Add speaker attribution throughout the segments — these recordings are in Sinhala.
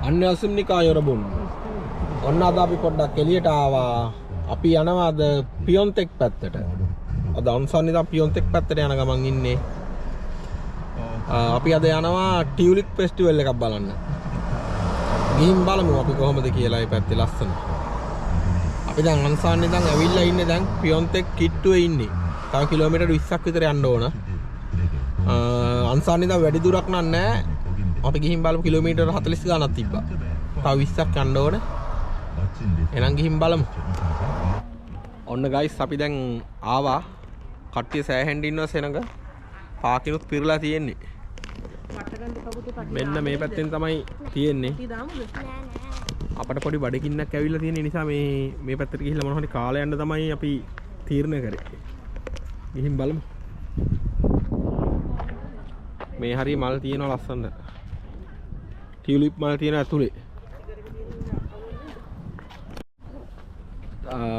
Speaker 1: අන්න අසුම්නිකා යොරබුන් ඔන්න අද අපි පොඩ්ඩක් එළියට ආවා. අපි යනවා අද පියොන්තෙක් පැත්තට. අද අන්සන් ඉඳන් පියොන්තෙක් පැත්තට යන ගමන් ඉන්නේ. අපි අද යනවා ටියුලිප් ෆෙස්ටිවල් එකක් බලන්න. ගිහින් බලමු අපි කොහොමද කියලා මේ පැත්තේ ලස්සන. අපි දැන් අන්සන් ඉඳන් ඇවිල්ලා ඉන්නේ දැන් පියොන්තෙක් කිට්ටුවේ ඉන්නේ. තව කිලෝමීටර් 20ක් විතර යන්න ඕන. අන්සන් ඉඳන් වැඩි දුරක් නෑ. අපි ගිහින් බලමු කිලෝමීටර් 40 ගානක් තිබ්බා. තව 20ක් යන්න ඕන. එහෙනම් ගිහින් බලමු. ඔන්න ගයිස් අපි දැන් ආවා. කට්ටිය සෑහෙන්න ඉන්නවා සෙනඟ. පාකිනුත් පිරලා තියෙන්නේ. මෙන්න මේ පැත්තෙන් තමයි තියෙන්නේ. අපිට පොඩි බඩගින්නක් ඇවිල්ලා තියෙන නිසා මේ පැත්තට ගිහිල්ලා මොනවා හරි කාලා යන්න තමයි අපි තීරණය කරේ. ගිහින් බලමු. මේ හරිය මල් තියෙනවා ලස්සනට. ටියුලිප් මල් තියෙන ඇතුලේ.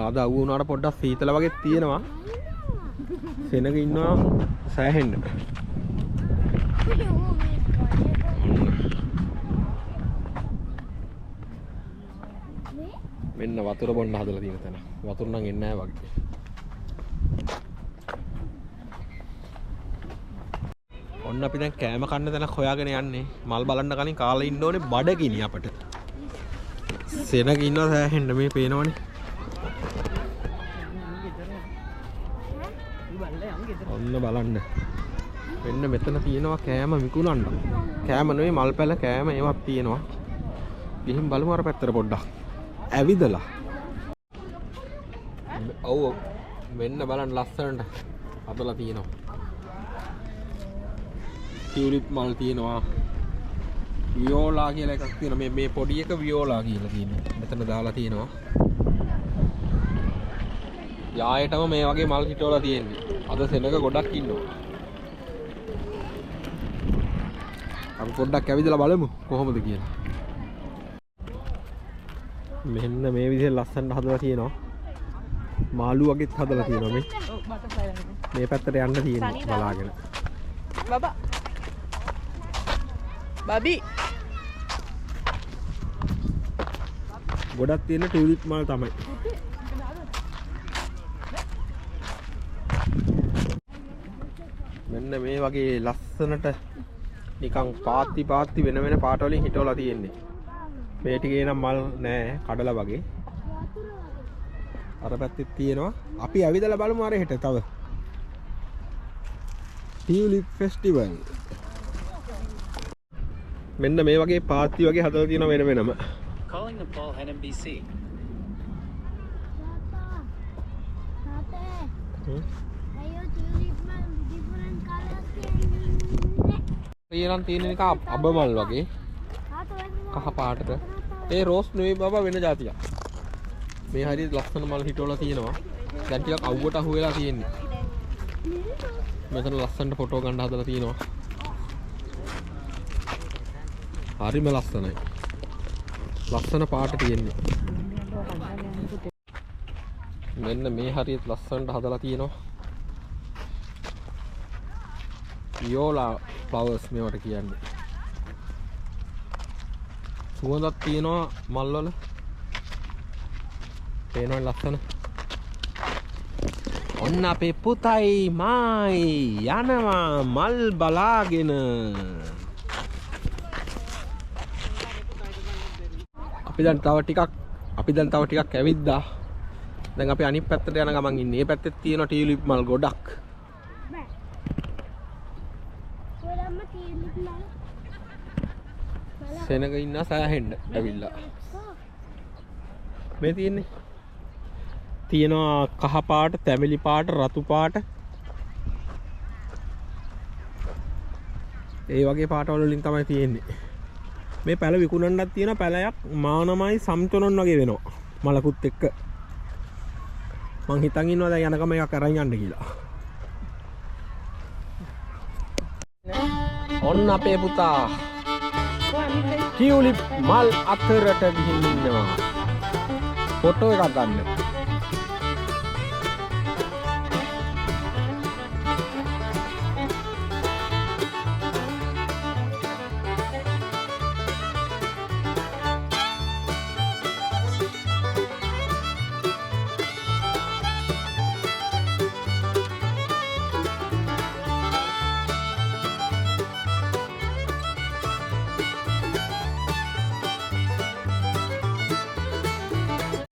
Speaker 1: අද අවු වුණාට පොඩ්ඩක් සීතල වගේ තියෙනවා. සෙනග ඉන්නවා සෑහෙන්න. මෙන්න වතුර බොන්න හදලා තියෙන තැන. වතුර නම් එන්නේ නැහැ වගේ. ඔන්න අපි දැන් කෑම කන්න තැනක් හොයාගෙන යන්නේ. මල් බලන්න කලින් කාලා ඉන්න ඕනේ බඩගිනි අපට. සෙනග ඉන්නවා සෑහෙන්න මේ පේනවනේ. ඔන්න බලන්න. මෙන්න මෙතන තියෙනවා කෑම විකුණන්න. කෑම නෙවෙයි මල් පැල කෑම ඒවත් තියෙනවා. ගිහින් බලමු අර පැත්තට පොඩ්ඩක්. ඇවිදලා. ඔව් මෙන්න බලන්න ලස්සනට හදලා තියෙනවා. ටියුලිප් මල් තියෙනවා. වියෝලා කියලා එකක් තියෙනවා. මේ පොඩි එක වියෝලා කියලා කියන්නේ. මෙතන දාලා තියෙනවා. යායටම මේ වගේ මල් හිටවලා තියෙන්නේ. අද සෙනඟ ගොඩක් ඉන්නවා. අපි පොඩ්ඩක් ඇවිදලා බලමු කොහොමද කියලා. මෙන්න මේ විදිහට ලස්සනට හදලා තියෙනවා. මාළු වගේත් හදලා තියෙනවා මේ. මේ පැත්තට යන්න තියෙනවා බලාගෙන.
Speaker 2: බබා. බබි.
Speaker 1: ගොඩක් තියෙන ටියුලිප් මල් තමයි. මෙන්න මේ වගේ ලස්සනට නිකන් පාත්ති වෙන වෙන පාට වලින් හිටවලා තියෙන්නේ. මේ ටිකේ නම් මල් නෑ කඩලා වගේ. අර පැත්තේ තියෙනවා. අපි ඇවිදලා බලමු අර හෙට තව. ටියුලිප් ෆෙස්ටිවල්. මෙන්න මේ වගේ පාත්ති වගේ හදලා තියෙනවා වෙන වෙනම.
Speaker 3: Calling the Paul NMBC.
Speaker 1: ඊරන් තියෙන එක අබමල් වගේ කහ පාටට. ඒ රෝස් නෙවෙයි බබා වෙන જાතියක්. මේ හරියට ලස්සන මල් හිටවලා තියෙනවා. දැන් ටිකක් අවුවට අහු වෙලා තියෙන්නේ. මෙතන ලස්සනට ෆොටෝ ගන්න හදලා තියෙනවා. හරිම ලස්සනයි. ලස්සන පාට තියෙන්නේ. මෙන්න මේ හරියට ලස්සනට හදලා තියෙනවා. වියෝලා ෆ්ලවර්ස් මේවට කියන්නේ. සුවඳක් තියෙනවා මල් වල. පේනවා ලස්සන. ඔන්න අපේ පුතයි මායි යනවා මල් බලාගෙන. අපි දැන් තව ටිකක් ඇවිද්දා. දැන් අපි අනිත් පැත්තට යන ගමන් ඉන්නේ. මේ පැත්තේ තියෙන ටියුලිප් මල් ගොඩක්. සෙනඟ ඉන්න සෑහෙන්න ඇවිල්ලා. මේ තියෙනවා කහ පාට, තැඹිලි පාට, රතු පාට. ඒ වගේ පාටවල වලින් තමයි තියෙන්නේ. මේ පැල විකුණන්නත් තියෙන පැලයක් මානමයි සම්චොනොන් වගේ වෙනවා. මලකුත් එක්ක. මං හිතන් ඉන්නවා දැන් යනකම එකක් අරන් යන්න කියලා. ඔන්න අපේ පුතා ටියුලිප් මල් අතරට ගිහින් ඉන්නවා. ෆොටෝ එකක් ගන්න.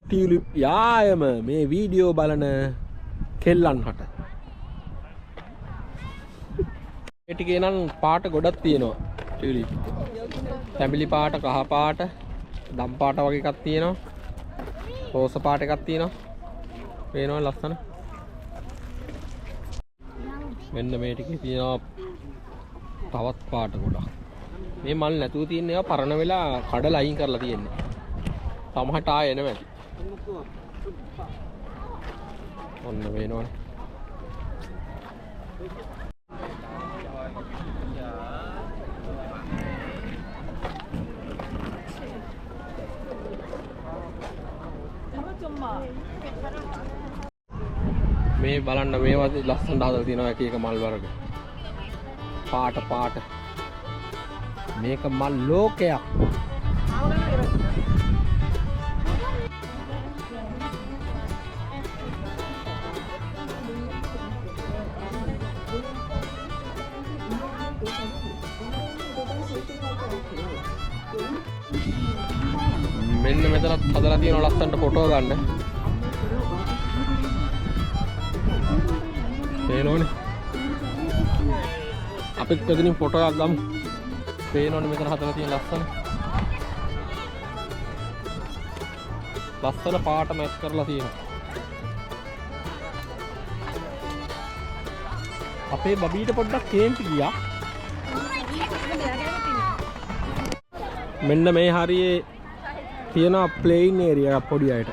Speaker 1: ටියුලිප් යායම මේ වීඩියෝ බලන කෙල්ලන් හට. ඒ ටිකේ නම් පාට ගොඩක් තියෙනවා ටියුලිප්. තැඹිලි පාට, කහ පාට, දම් පාට වගේ එකක් තියෙනවා. රෝස පාට එකක් තියෙනවා. පේනවා ලස්සන. මෙන්න මේ ටිකේ තියෙනවා තවත් පාට ගොඩක්. මේ මල් නැතුව තියෙන ඒවා පරණ වෙලා කඩලා අයින් කරලා තියෙන්නේ. සමහරට ආයෙ එනවා ඇති. ඔන්න වෙනවනේ. මේ බලන්න මේවා ලස්සනට හදලා තියෙනවා එක එක මල් වර්ග. පාට පාට. මේක මල් ලෝකයක්. මෙන්න මෙතනත් හදලා තියෙන ලස්සනට ෆොටෝ ගන්න. පේනෝනේ. අපිත් මෙතනින් ෆොටෝ එකක් ගමු. පේනෝනේ මෙතන හදලා තියෙන ලස්සන. ලස්සන පාට මැච් කරලා තියෙනවා. අපේ බබීට පොඩ්ඩක් කේන්ති ගියා. මෙන්න මේ හරියේ තියෙන ප්ලේන් ඒරියා පොඩි අයට.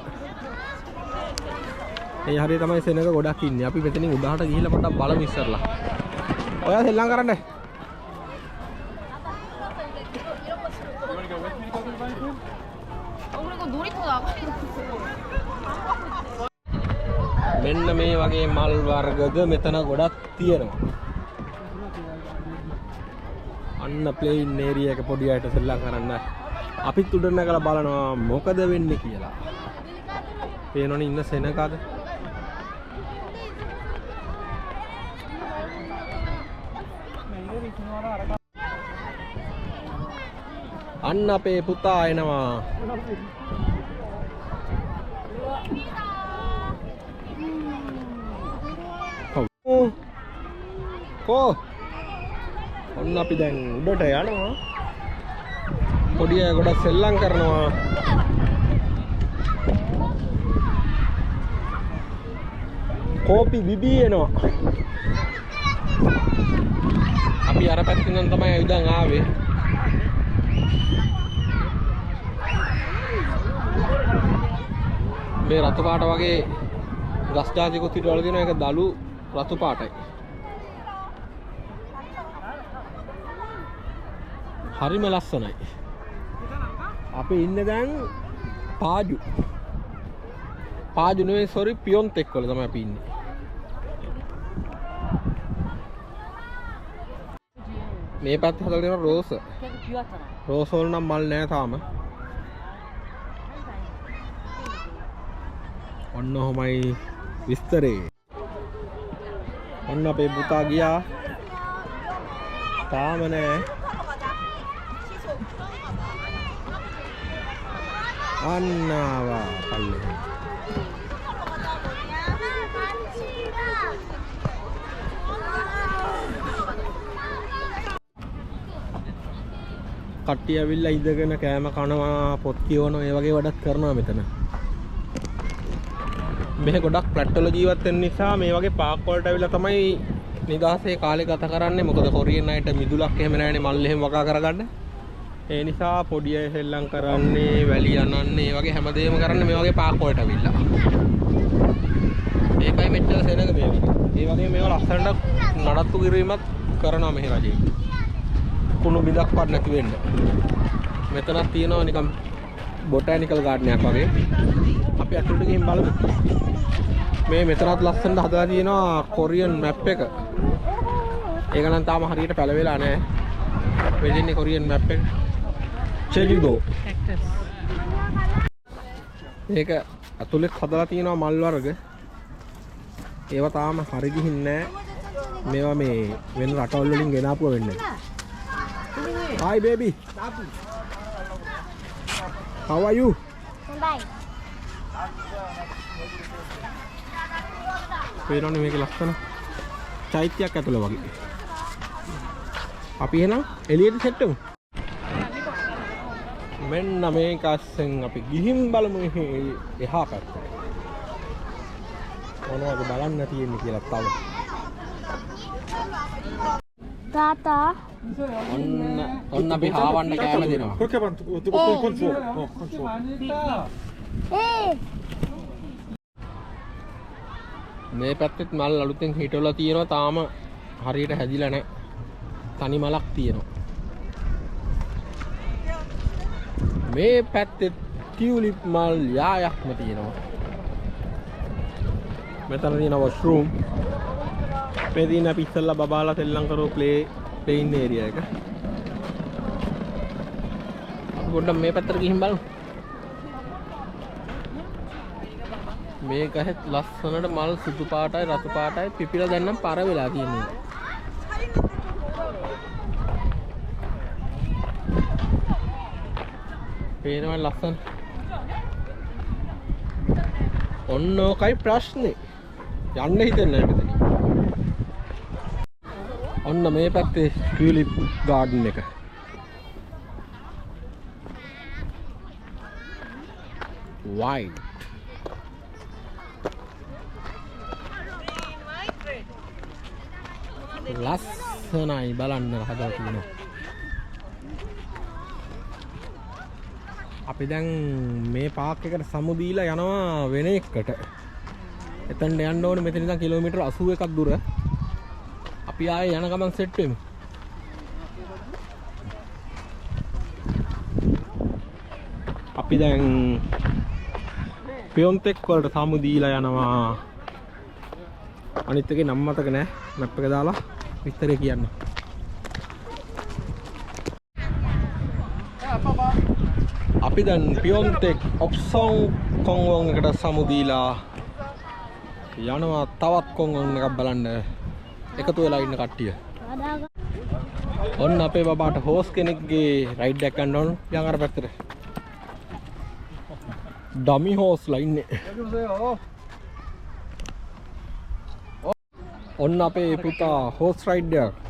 Speaker 1: ඒ හරිය තමයි සෙනග ගොඩක් ඉන්නේ. අපි මෙතනින් උඩහට ගිහිල්ලා පොඩ්ඩක් බලමු ඉස්සරලා. ඔයා සෙල්ලම් කරන්න. මෙන්න මේ වගේ මල් වර්ගද මෙතන ගොඩක් තියෙනවා. අන්න ප්ලේන් ඒරියා එක පොඩි අයට සෙල්ලම් කරන්න. අපිත් උඩ නැගලා බලනවා මොකද වෙන්නේ කියලා. පේනවනේ ඉන්න සෙනගද? අන්න අපේ පුතා එනවා. කෝ ඔන්න අපි දැන් උඩට යනවා. පොඩි අය ගොඩක් සෙල්ලම් කරනවා. කෝපි බිබී එනවා. අපි අර පැත්තෙන් තමයි ඇවිදන් ආවේ. මේ රතු පාට වගේ ගස් ජාතිකුත් හිටවල තියෙනවා. ඒක දලු රතු පාටයි. හරිම ලස්සනයි. අපි ඉන්නේ දැන් පාජු. පාජු නෙවෙයි සෝරි පියොන්තෙක් වල තමයි අපි ඉන්නේ. මේ පැත්තේ හදලා තියෙන රෝස. රෝස වල නම් මල් නැහැ තාම. ඔන්න ඔහොමයි විස්තරේ. ඔන්න අපේ පුතා ගියා. තාම නෑ. අන්න ආවා පල්ලේ. කට්ටිය ඇවිල්ලා ඉඳගෙන කෑම කනවා, පොත් කියවනවා, ඒ වගේ වැඩක් කරනවා මෙතන. මේ ගොඩක් ෆ්ලැට් වල ජීවත් වෙන නිසා මේ වගේ පාක් වලට ඇවිල්ලා තමයි නිදාසේ කාලේ ගත කරන්නේ. මොකද කොරියන් අයට මිදුලක් එහෙම නැහැනේ මල් එහෙම වගා කරගන්න. ඒ නිසා පොඩි අය සෙල්ලම් කරන්නේ, වැලි යනන්නේ, ඒ වගේ හැමදේම කරන්නේ මේ වගේ පාක් වලට ඇවිල්ලා. ඒකයි මෙච්චර සෙනග මේ වගේ. ඒ වගේ මේවා ලස්සනට නඩත්තු කිරීමක් කරනවා මේ රජේ. කුණු බිඳක්වත් නැති වෙන්න. මෙතනක් තියෙනවා නිකන් බොටැනිකල් ගාඩන් එකක් වගේ. අපි අතුලට ගිහින් බලමු. මේ මෙතනත් ලස්සනට හදලා තියෙනවා කොරියන් මැප් එක. ඒක නම් තාම හරියට පැලවෙලා නැහැ. වෙලින්නේ කොරියන් මැප් එක. චෙලිගෝ. මේක අතුලෙත් හදලා තියෙනවා මල් වර්ග. ඒවා තාම හරි ගිහින් නැහැ. මේවා මේ වෙන රටවල් වලින් ගෙනාපුවා වෙන්නේ. Hi baby. How are you?
Speaker 2: Bye.
Speaker 1: පේනවනේ මේක ලස්සන චෛත්‍යයක් ඇතුළ වගේ. අපි එහෙනම් එළියට සෙට් වෙමු. මෙන්න මේක අස්සෙන් අපි ගිහින් බලමු එහා පැත්තට. මොනවද බලන්න තියෙන්නේ කියලා තව.
Speaker 2: තාතා
Speaker 1: ඔන්න අපි හාවන්න කෑම දෙනවා.
Speaker 4: 그렇게 하면 건 줘. 건 줘.
Speaker 2: ඒ
Speaker 1: මේ පැත්තෙත් මල් අලුතෙන් හිටවලා තියෙනවා. තාම හරියට හැදිලා නැහැ. තනි මලක් තියෙනවා. මේ පැත්තේ ටියුලිප් මල් යායක්ම තියෙනවා. මෙතන තියෙන වොෂ්රූම්. මේ තියෙන අපි ඉස්සල්ලා බබාලා සෙල්ලම් කරෝ ප්ලේයින් ඒරියා එක. අපි පොඩ්ඩක් මේ පැත්තට ගිහින් බලමු. මේක ඇහත් ලස්සනට මල් සුදු පාටයි රතු පාටයි පිපිලා දැන් නම් පර වෙලා තියෙනවා. පේනවා ලස්සන. ඔන්න ඔකයි ප්‍රශ්නේ. යන්න හිතෙන්නේ නැහැ මෙතන. ඔන්න මේ පැත්තේ ටියුලිප් ගාඩන් එක. වයිට්. ලස්සනයි බලන්න හදලා තියෙනවා. අපි දැන් මේ පාක් එකට සමු දීලා යනවා වෙන එකකට. එතනට යන්න ඕනේ මෙතන ඉඳන් කිලෝමීටර් 81ක් දුර. අපි ආයේ යන ගමන් සෙට් වෙමු. අපි දැන් පියොන්තෙක් වලට සමු දීලා යනවා. අනිත් එකේ නම් මතක නැහැ. මැප් එක දාලා විස්තරය කියන්න. අපි දැන් පියොන්තෙක් ඔප්සොන් කොන්ගොන් එකට සමු දීලා යනවා තවත් කොන්ගොන් එකක් බලන්න එකතු වෙලා ඉන්න කට්ටිය. ඔන්න අපේ බබාට හෝස් කෙනෙක්ගේ රයිඩ් එකක් ගන්න ඕන. යන් අර පැත්තට. ඩමි හෝස්ලා ඉන්නේ. ඔන්න අපේ පුතා හෝස් රයිඩ් එක